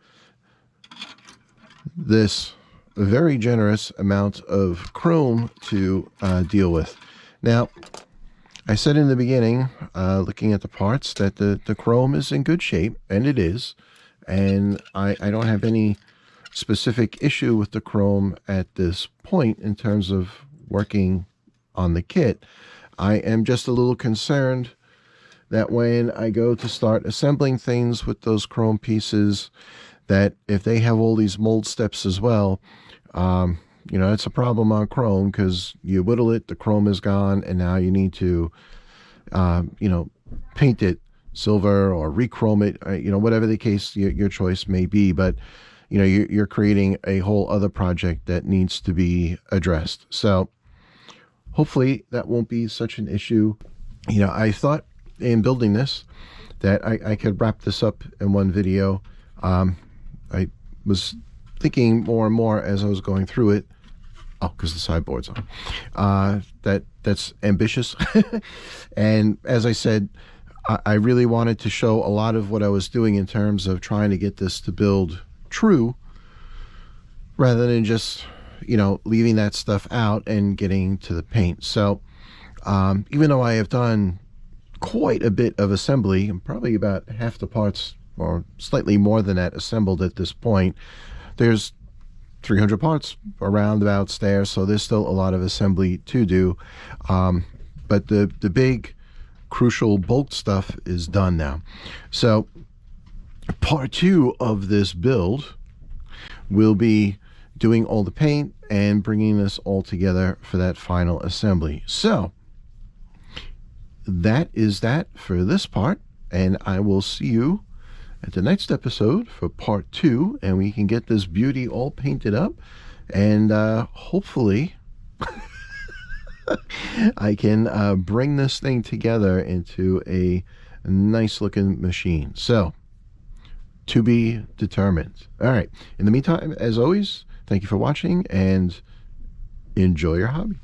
this very generous amount of chrome to deal with. Now, I said in the beginning, looking at the parts, that the chrome is in good shape, and it is. And I don't have any specific issue with the chrome at this point in terms of working on the kit. I am just a little concerned that when I go to start assembling things with those chrome pieces, that if they have all these mold steps as well, it's a problem on chrome, because you whittle it, the chrome is gone, and now you need to, paint it silver or rechrome it, whatever the case your choice may be. But, you're creating a whole other project that needs to be addressed. So hopefully that won't be such an issue. I thought in building this that I could wrap this up in one video. I was thinking more and more as I was going through it, oh, because the sideboard's on, that's ambitious. And as I said, I really wanted to show a lot of what I was doing in terms of trying to get this to build true, rather than just, you know, leaving that stuff out and getting to the paint. So even though I have done quite a bit of assembly, and probably about half the parts or slightly more than that assembled at this point, there's 300 parts around about there, so there's still a lot of assembly to do. But the big crucial bulk stuff is done now. So part 2 of this build will be doing all the paint and bringing this all together for that final assembly. So that is that for this part, and I will see you at the next episode for part 2, and we can get this beauty all painted up, and hopefully I can bring this thing together into a nice looking machine. So to be determined. All right, in the meantime, as always, thank you for watching and enjoy your hobby.